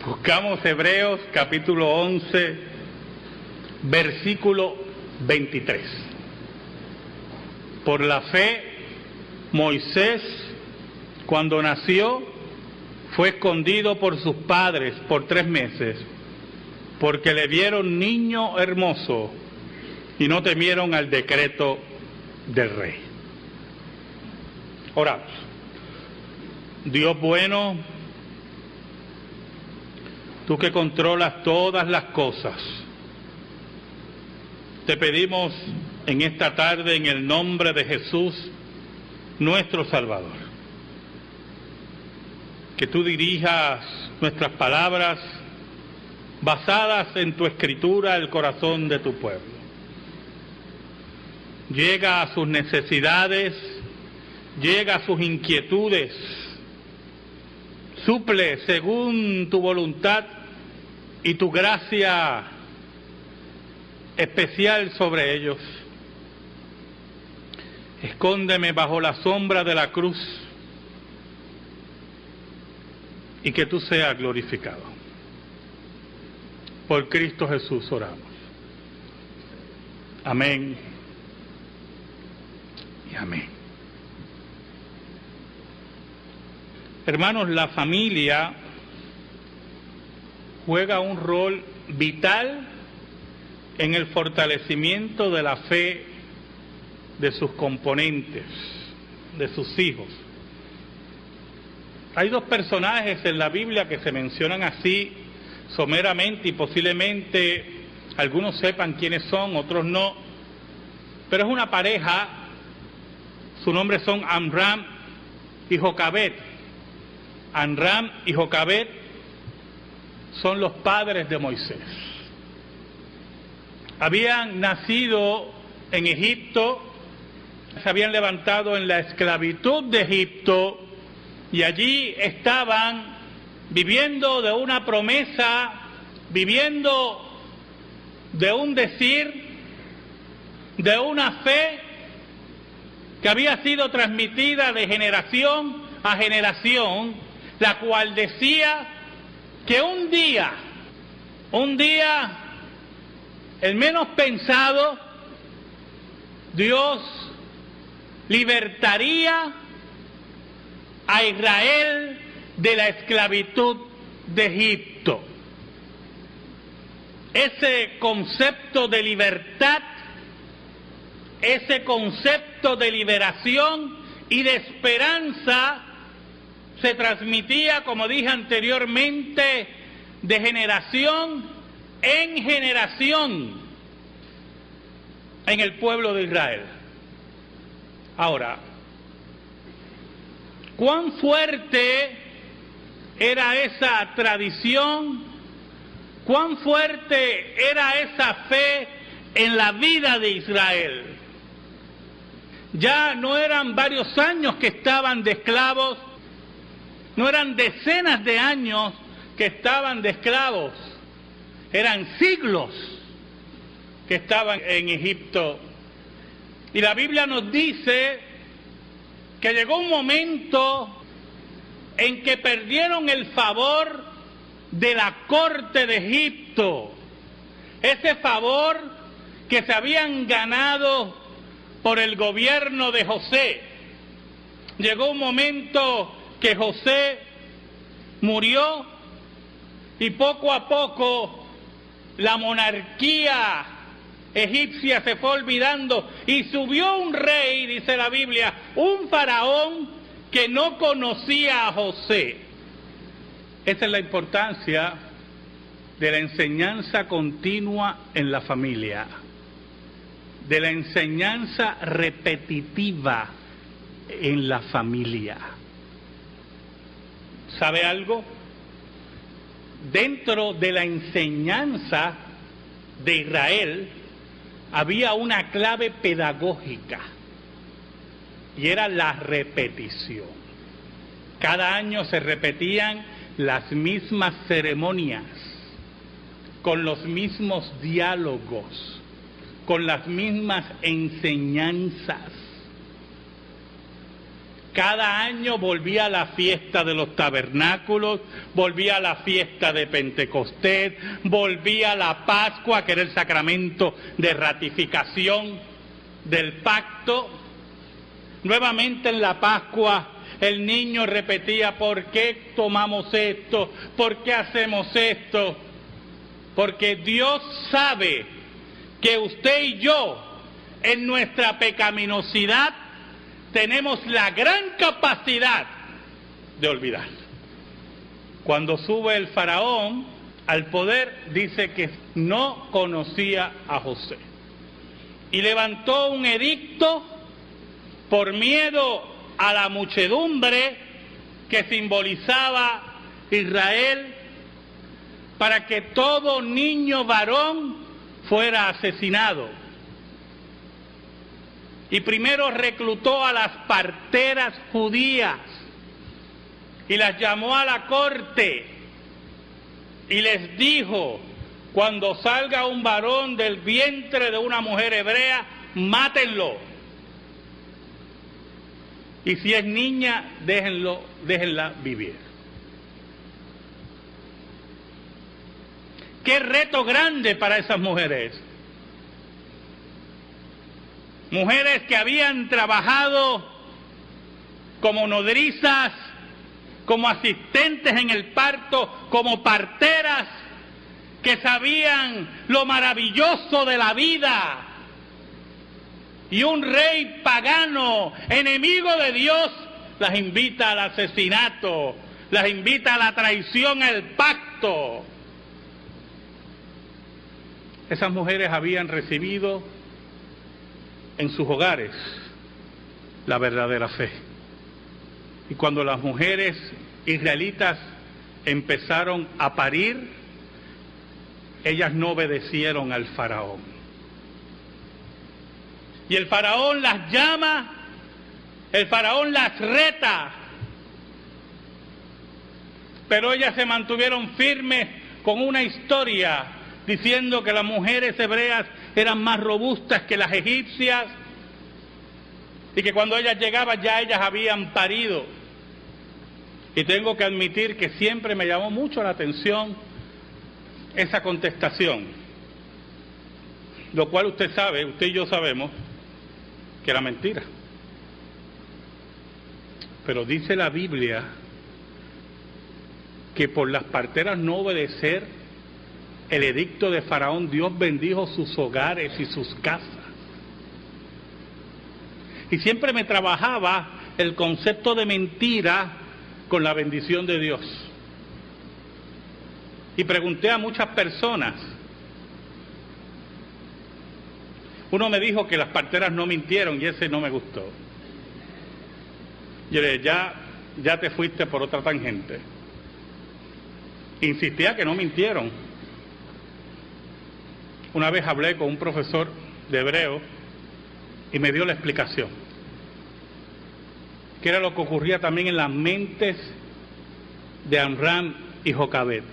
Buscamos Hebreos capítulo 11, versículo 23. Por la fe, Moisés, cuando nació, fue escondido por sus padres por 3 meses, porque le vieron niño hermoso y no temieron al decreto del rey. Oramos. Dios bueno, tú que controlas todas las cosas, te pedimos en esta tarde en el nombre de Jesús, nuestro Salvador, que tú dirijas nuestras palabras basadas en tu escritura al corazón de tu pueblo. Llega a sus necesidades, llega a sus inquietudes, suple según tu voluntad y tu gracia especial sobre ellos. Escóndeme bajo la sombra de la cruz y que tú seas glorificado. Por Cristo Jesús oramos. Amén y amén. Hermanos, la familia juega un rol vital en el fortalecimiento de la fe de sus componentes, de sus hijos. Hay 2 personajes en la Biblia que se mencionan así someramente y posiblemente algunos sepan quiénes son, otros no, pero es una pareja, su nombre son Amram y Jocabed. Amram y Jocabed son los padres de Moisés. Habían nacido en Egipto, se habían levantado en la esclavitud de Egipto y allí estaban viviendo de una promesa, viviendo de un decir, de una fe que había sido transmitida de generación a generación, la cual decía que un día, el menos pensado, Dios libertaría a Israel de la esclavitud de Egipto. Ese concepto de libertad, ese concepto de liberación y de esperanza se transmitía, como dije anteriormente, de generación en generación en el pueblo de Israel. Ahora, ¿cuán fuerte era esa tradición? ¿Cuán fuerte era esa fe en la vida de Israel? Ya no eran varios años que estaban de esclavos, no eran decenas de años que estaban de esclavos, eran siglos que estaban en Egipto. Y la Biblia nos dice que llegó un momento en que perdieron el favor de la corte de Egipto, ese favor que se habían ganado por el gobierno de José. Llegó un momento que José murió y poco a poco la monarquía egipcia se fue olvidando y subió un rey, dice la Biblia, un faraón que no conocía a José. Esa es la importancia de la enseñanza continua en la familia, de la enseñanza repetitiva en la familia. ¿Sabe algo? Dentro de la enseñanza de Israel había una clave pedagógica y era la repetición. Cada año se repetían las mismas ceremonias, con los mismos diálogos, con las mismas enseñanzas. Cada año volvía a la fiesta de los tabernáculos, volvía a la fiesta de Pentecostés, volvía a la Pascua, que era el sacramento de ratificación del pacto. Nuevamente en la Pascua el niño repetía: ¿por qué tomamos esto? ¿Por qué hacemos esto? Porque Dios sabe que usted y yo, en nuestra pecaminosidad, tenemos la gran capacidad de olvidar. Cuando sube el faraón al poder, dice que no conocía a José. Y levantó un edicto por miedo a la muchedumbre que simbolizaba Israel, para que todo niño varón fuera asesinado. Y primero reclutó a las parteras judías y las llamó a la corte y les dijo: cuando salga un varón del vientre de una mujer hebrea, mátenlo. Y si es niña, déjenla vivir. Qué reto grande para esas mujeres. Mujeres que habían trabajado como nodrizas, como asistentes en el parto, como parteras, que sabían lo maravilloso de la vida. Y un rey pagano, enemigo de Dios, las invita al asesinato, las invita a la traición, al pacto. Esas mujeres habían recibido en sus hogares la verdadera fe. Y cuando las mujeres israelitas empezaron a parir, ellas no obedecieron al faraón. Y el faraón las llama, el faraón las reta, pero ellas se mantuvieron firmes con una historia diciendo que las mujeres hebreas eran más robustas que las egipcias y que cuando ellas llegaban ya ellas habían parido. Y tengo que admitir que siempre me llamó mucho la atención esa contestación, lo cual usted sabe, usted y yo sabemos que era mentira. Pero dice la Biblia que por las parteras no obedecer el edicto de Faraón, Dios bendijo sus hogares y sus casas. Y siempre me trabajaba el concepto de mentira con la bendición de Dios. Y pregunté a muchas personas. Uno me dijo que las parteras no mintieron y ese no me gustó. Yo le dije: ya te fuiste por otra tangente. Insistía que no mintieron. Una vez hablé con un profesor de hebreo y me dio la explicación, que era lo que ocurría también en las mentes de Amram y Jocabed.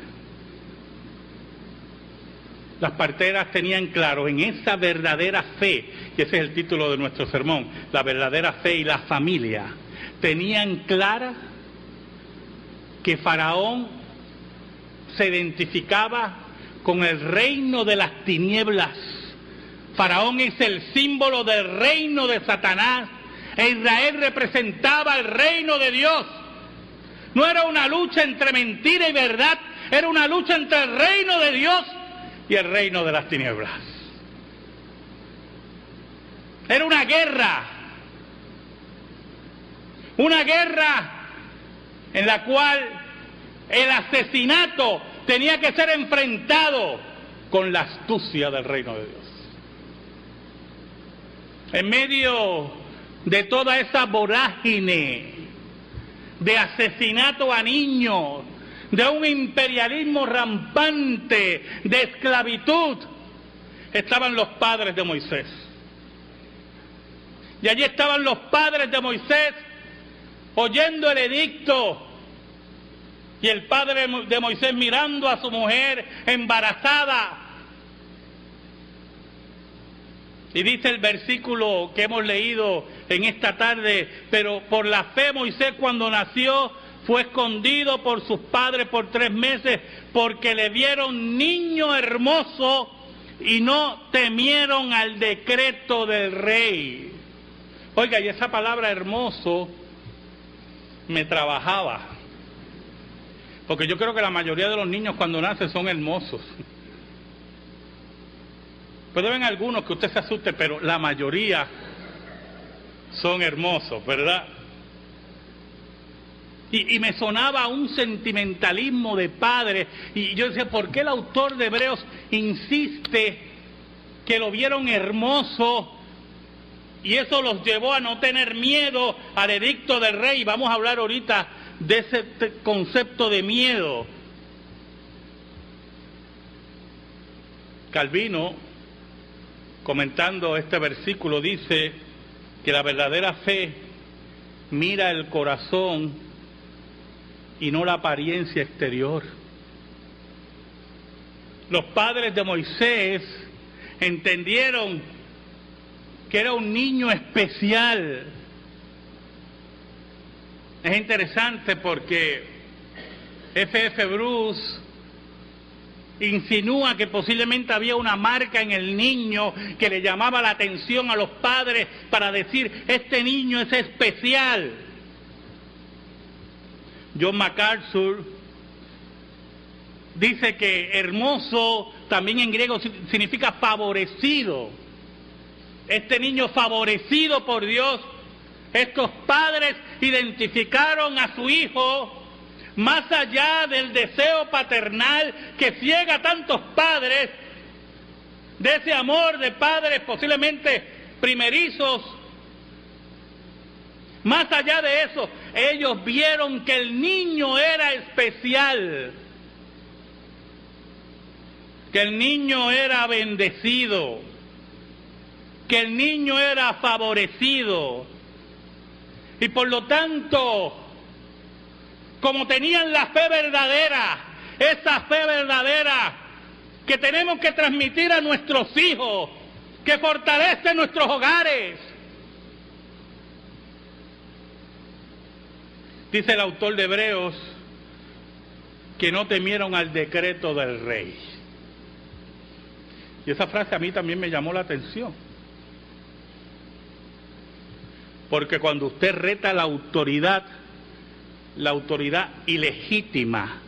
Las parteras tenían claro en esa verdadera fe, y ese es el título de nuestro sermón, la verdadera fe y la familia, tenían clara que Faraón se identificaba con el reino de las tinieblas. Faraón es el símbolo del reino de Satanás e Israel representaba el reino de Dios. No era una lucha entre mentira y verdad, era una lucha entre el reino de Dios y el reino de las tinieblas. Era una guerra en la cual el asesinato tenía que ser enfrentado con la astucia del reino de Dios. En medio de toda esa vorágine de asesinato a niños, de un imperialismo rampante, de esclavitud, estaban los padres de Moisés. Y allí estaban los padres de Moisés oyendo el edicto. Y el padre de Moisés mirando a su mujer embarazada. Y dice el versículo que hemos leído en esta tarde, pero por la fe Moisés cuando nació fue escondido por sus padres por 3 meses porque le vieron niño hermoso y no temieron al decreto del rey. Oiga, y esa palabra hermoso me trabajaba, porque yo creo que la mayoría de los niños cuando nacen son hermosos. Puede haber algunos que usted se asuste, pero la mayoría son hermosos, ¿verdad? Y me sonaba un sentimentalismo de padre, y yo decía, ¿por qué el autor de Hebreos insiste que lo vieron hermoso? Y eso los llevó a no tener miedo al edicto del rey. Vamos a hablar ahorita de ese concepto de miedo. Calvino, comentando este versículo, dice que la verdadera fe mira el corazón y no la apariencia exterior. Los padres de Moisés entendieron que era un niño especial. Es interesante porque F.F. Bruce insinúa que posiblemente había una marca en el niño que le llamaba la atención a los padres para decir, este niño es especial. John MacArthur dice que hermoso también en griego significa favorecido. Este niño favorecido por Dios, estos padres identificaron a su hijo más allá del deseo paternal que ciega a tantos padres, de ese amor de padres posiblemente primerizos. Más allá de eso, ellos vieron que el niño era especial, que el niño era bendecido, que el niño era favorecido. Y por lo tanto, como tenían la fe verdadera, esa fe verdadera que tenemos que transmitir a nuestros hijos, que fortalece nuestros hogares. Dice el autor de Hebreos que no temieron al decreto del rey. Y esa frase a mí también me llamó la atención. Porque cuando usted reta la autoridad ilegítima,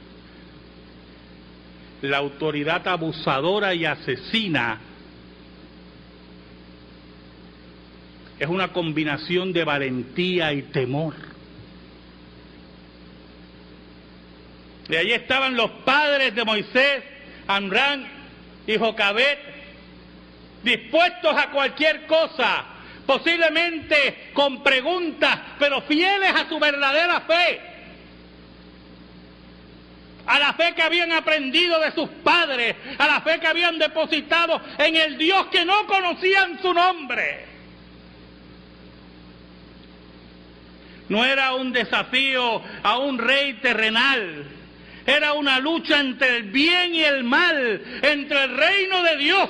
la autoridad abusadora y asesina, es una combinación de valentía y temor. Y ahí estaban los padres de Moisés, Amram y Jocabed, dispuestos a cualquier cosa, posiblemente con preguntas, pero fieles a su verdadera fe, a la fe que habían aprendido de sus padres, a la fe que habían depositado en el Dios que no conocían su nombre. No era un desafío a un rey terrenal, era una lucha entre el bien y el mal, entre el reino de Dios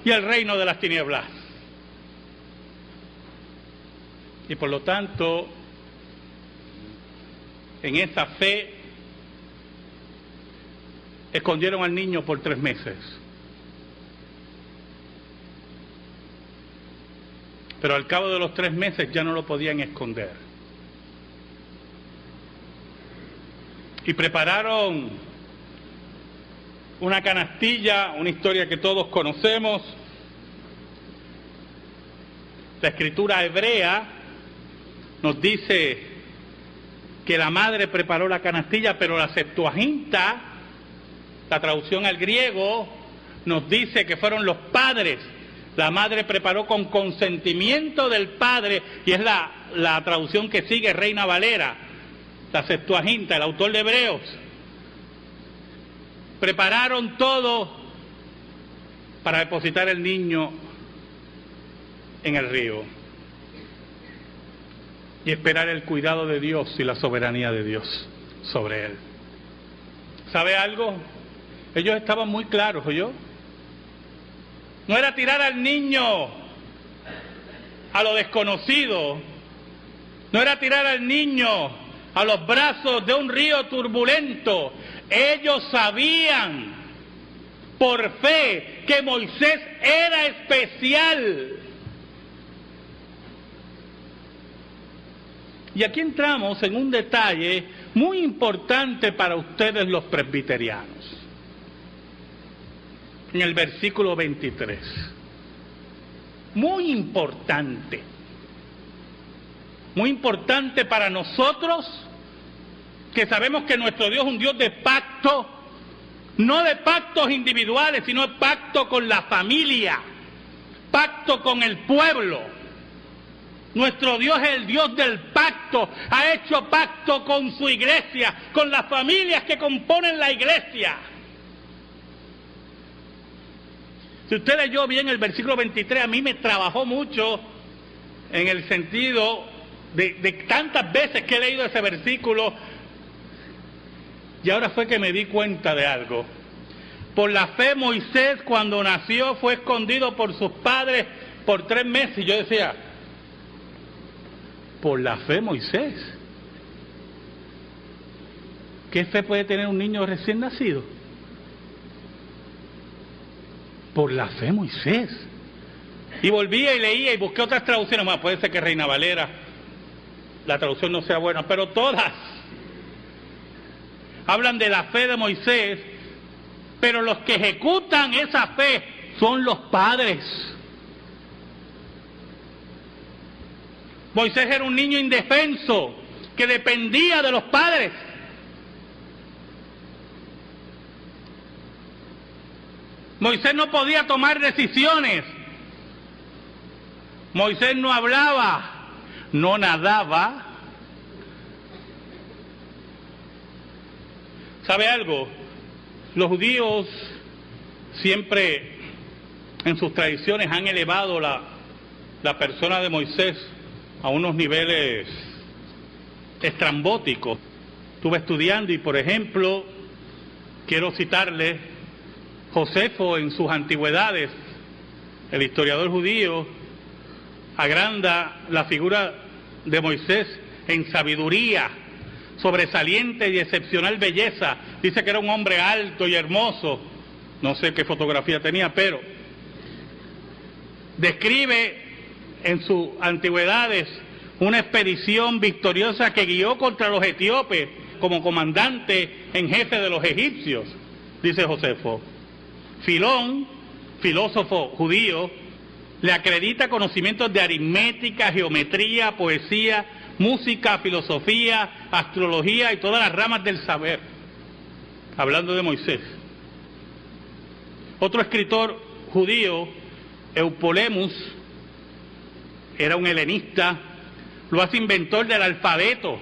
y el reino de las tinieblas. Y por lo tanto, en esa fe, escondieron al niño por 3 meses. Pero al cabo de los 3 meses ya no lo podían esconder. Y prepararon una canastilla, una historia que todos conocemos. La escritura hebrea nos dice que la madre preparó la canastilla, pero la Septuaginta, la traducción al griego, nos dice que fueron los padres. La madre preparó con consentimiento del padre, y es la traducción que sigue Reina Valera, la Septuaginta, el autor de Hebreos. Prepararon todo para depositar el niño en el río y esperar el cuidado de Dios y la soberanía de Dios sobre él. ¿Sabe algo? Ellos estaban muy claros, ¿oyó? No era tirar al niño a lo desconocido, no era tirar al niño a los brazos de un río turbulento. Ellos sabían por fe que Moisés era especial. Y aquí entramos en un detalle muy importante para ustedes los presbiterianos. En el versículo 23. Muy importante. Muy importante para nosotros que sabemos que nuestro Dios es un Dios de pacto, no de pactos individuales, sino de pacto con la familia, pacto con el pueblo. Nuestro Dios es el Dios del pacto, ha hecho pacto con su iglesia, con las familias que componen la iglesia. Si usted leyó bien el versículo 23, a mí me trabajó mucho en el sentido de tantas veces que he leído ese versículo, y ahora fue que me di cuenta de algo. Por la fe Moisés, cuando nació, fue escondido por sus padres por 3 meses, y yo decía, por la fe Moisés. ¿Qué fe puede tener un niño recién nacido? Por la fe Moisés. Y volvía y leía y busqué otras traducciones más. Puede ser que Reina Valera, la traducción no sea buena, pero todas hablan de la fe de Moisés, pero los que ejecutan esa fe son los padres. Moisés era un niño indefenso que dependía de los padres. Moisés no podía tomar decisiones. Moisés no hablaba, no nadaba. ¿Sabe algo? Los judíos siempre en sus tradiciones han elevado la persona de Moisés a unos niveles estrambóticos. Estuve estudiando y, por ejemplo, quiero citarle Josefo en sus antigüedades, el historiador judío, agranda la figura de Moisés en sabiduría, sobresaliente y excepcional belleza. Dice que era un hombre alto y hermoso, no sé qué fotografía tenía, pero describe en sus antigüedades una expedición victoriosa que guió contra los etíopes como comandante en jefe de los egipcios, dice Josefo. Filón, filósofo judío, le acredita conocimientos de aritmética, geometría, poesía, música, filosofía, astrología y todas las ramas del saber, hablando de Moisés. Otro escritor judío, Eupolemus, era un helenista, lo hace inventor del alfabeto,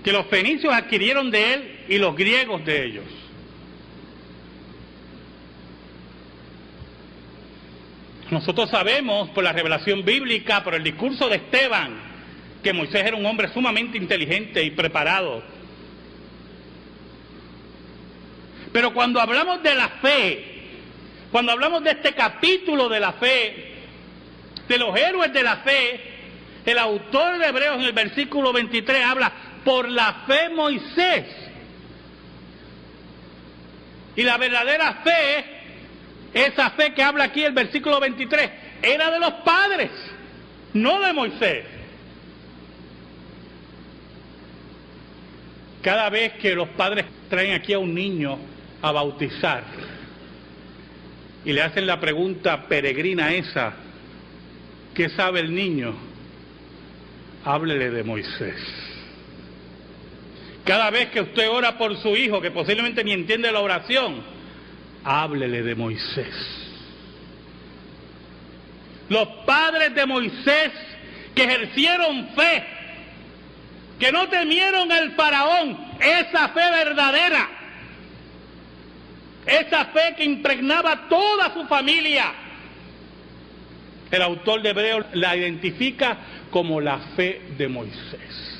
que los fenicios adquirieron de él y los griegos de ellos. Nosotros sabemos por la revelación bíblica, por el discurso de Esteban, que Moisés era un hombre sumamente inteligente y preparado. Pero cuando hablamos de la fe, cuando hablamos de este capítulo de la fe, de los héroes de la fe, el autor de Hebreos en el versículo 23 habla por la fe Moisés. Y la verdadera fe, esa fe que habla aquí el versículo 23, era de los padres, no de Moisés. Cada vez que los padres traen aquí a un niño a bautizar y le hacen la pregunta peregrina esa, ¿qué sabe el niño? Háblele de Moisés. Cada vez que usted ora por su hijo, que posiblemente ni entiende la oración, háblele de Moisés. Los padres de Moisés que ejercieron fe, que no temieron al faraón, esa fe verdadera, esa fe que impregnaba toda su familia. El autor de Hebreos la identifica como la fe de Moisés.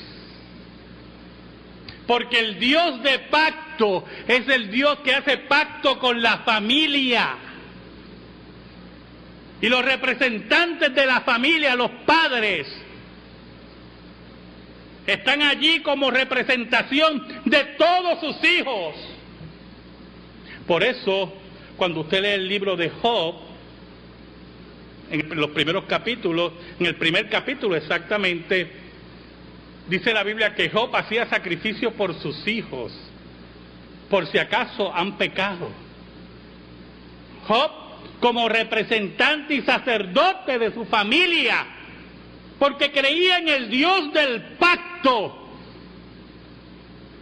Porque el Dios de pacto es el Dios que hace pacto con la familia. Y los representantes de la familia, los padres, están allí como representación de todos sus hijos. Por eso, cuando usted lee el libro de Job, en los primeros capítulos, en el primer capítulo exactamente, dice la Biblia que Job hacía sacrificio por sus hijos, por si acaso han pecado. Job, como representante y sacerdote de su familia, porque creía en el Dios del pacto,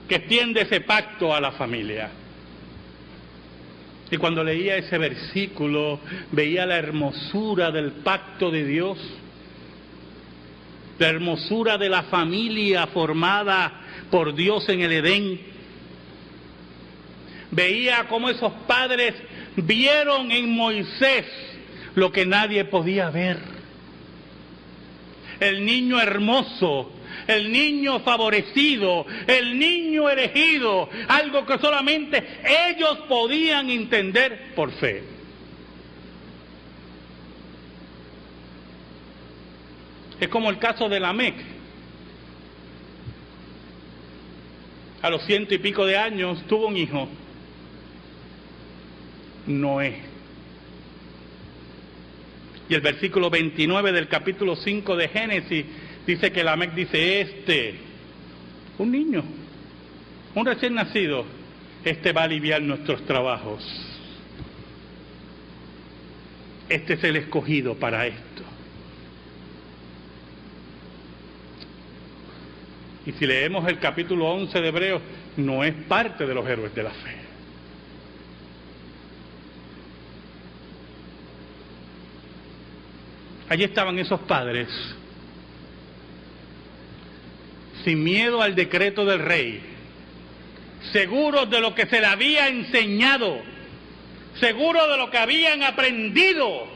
que extiende ese pacto a la familia. Y cuando leía ese versículo, veía la hermosura del pacto de Dios, la hermosura de la familia formada por Dios en el Edén. Veía cómo esos padres vieron en Moisés lo que nadie podía ver. El niño hermoso, el niño favorecido, el niño elegido, algo que solamente ellos podían entender por fe. Es como el caso de Lamec. A los 100 y pico de años tuvo un hijo, Noé. Y el versículo 29 del capítulo 5 de Génesis dice que Lamec dice, un niño, un recién nacido, va a aliviar nuestros trabajos. Este es el escogido para esto. Y si leemos el capítulo 11 de Hebreos, no es parte de los héroes de la fe. Allí estaban esos padres, sin miedo al decreto del rey, seguros de lo que se le había enseñado, seguros de lo que habían aprendido.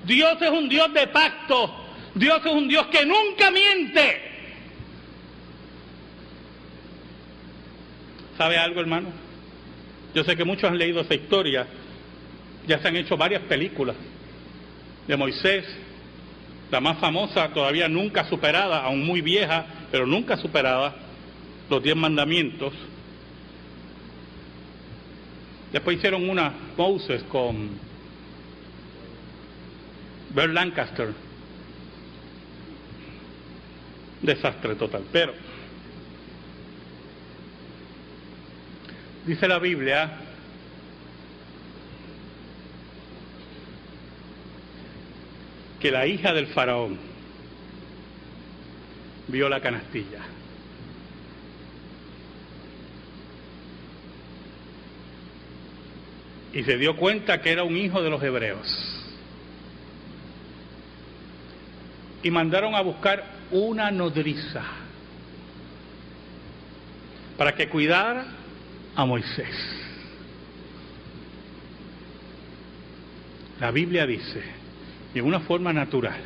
Dios es un Dios de pacto, Dios es un Dios que nunca miente. ¿Sabe algo, hermano? Yo sé que muchos han leído esa historia, ya se han hecho varias películas de Moisés, la más famosa, todavía nunca superada, aún muy vieja, pero nunca superada, los 10 mandamientos. Después hicieron una, Moses, con Burt Lancaster. Desastre total, pero dice la Biblia que la hija del faraón vio la canastilla y se dio cuenta que era un hijo de los hebreos y mandaron a buscar una nodriza para que cuidara a Moisés. La Biblia dice, de una forma natural,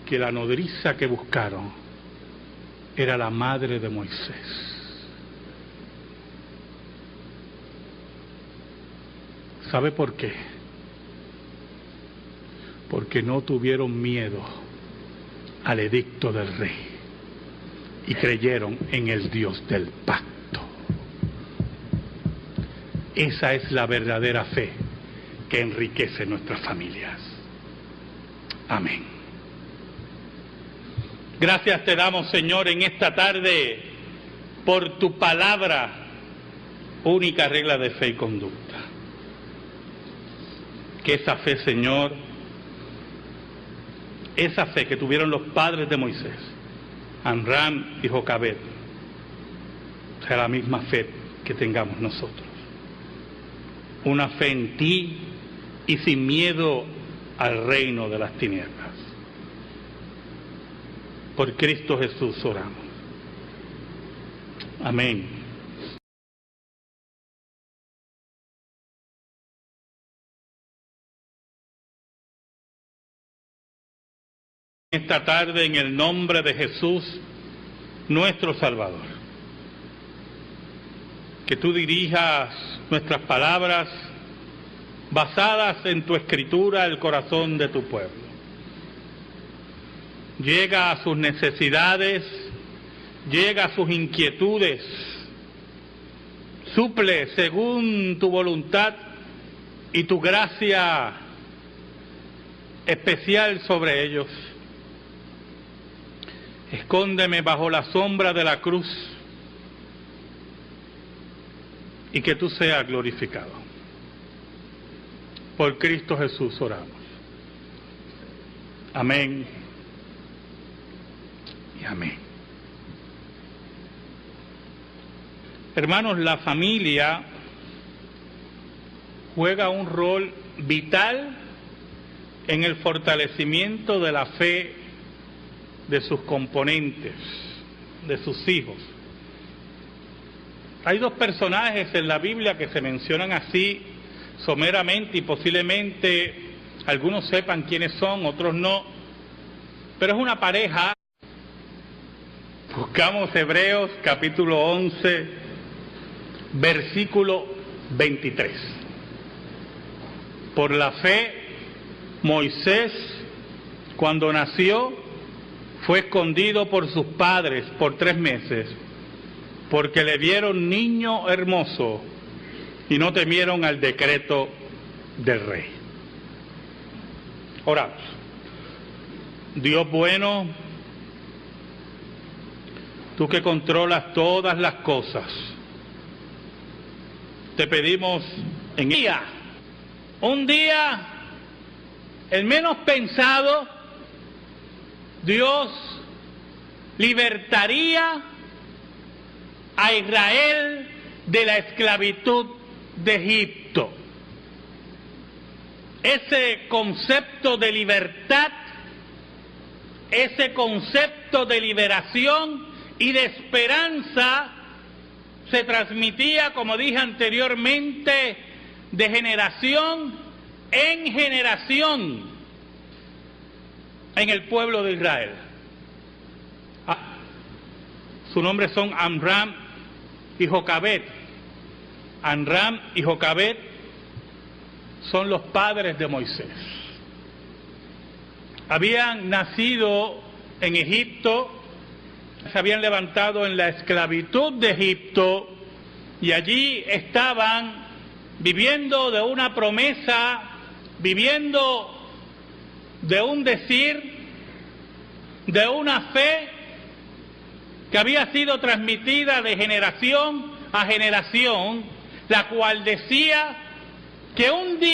que la nodriza que buscaron era la madre de Moisés. ¿Sabe por qué? Porque no tuvieron miedo al edicto del rey y creyeron en el Dios del pacto. Esa es la verdadera fe que enriquece nuestras familias. Amén. Gracias te damos, Señor, en esta tarde por tu palabra, única regla de fe y conducta. Que esa fe, Señor, esa fe que tuvieron los padres de Moisés, Amram y Jocabed, sea la misma fe que tengamos nosotros. Una fe en ti y sin miedo al reino de las tinieblas. Por Cristo Jesús oramos. Amén. Esta tarde, en el nombre de Jesús, nuestro Salvador, que tú dirijas nuestras palabras basadas en tu escritura el corazón de tu pueblo. Llega a sus necesidades, llega a sus inquietudes, suple según tu voluntad y tu gracia especial sobre ellos. Escóndeme bajo la sombra de la cruz y que tú seas glorificado. Por Cristo Jesús oramos. Amén y amén. Hermanos, la familia juega un rol vital en el fortalecimiento de la fe de sus componentes, de sus hijos. Hay dos personajes en la Biblia que se mencionan así someramente y posiblemente algunos sepan quiénes son, otros no, pero es una pareja. Buscamos Hebreos capítulo 11, versículo 23. Por la fe, Moisés, cuando nació, fue escondido por sus padres por 3 meses, porque le vieron niño hermoso y no temieron al decreto del rey. Oramos. Dios bueno, tú que controlas todas las cosas, te pedimos en un día, el menos pensado, Dios libertaría a Israel de la esclavitud de Egipto. Ese concepto de libertad, ese concepto de liberación y de esperanza se transmitía, como dije anteriormente, de generación en generación en el pueblo de Israel. Su nombre son Amram y Jocabed. Amram y Jocabed son los padres de Moisés. Habían nacido en Egipto, se habían levantado en la esclavitud de Egipto y allí estaban viviendo de una promesa, viviendo de un decir, de una fe que había sido transmitida de generación a generación, la cual decía que un día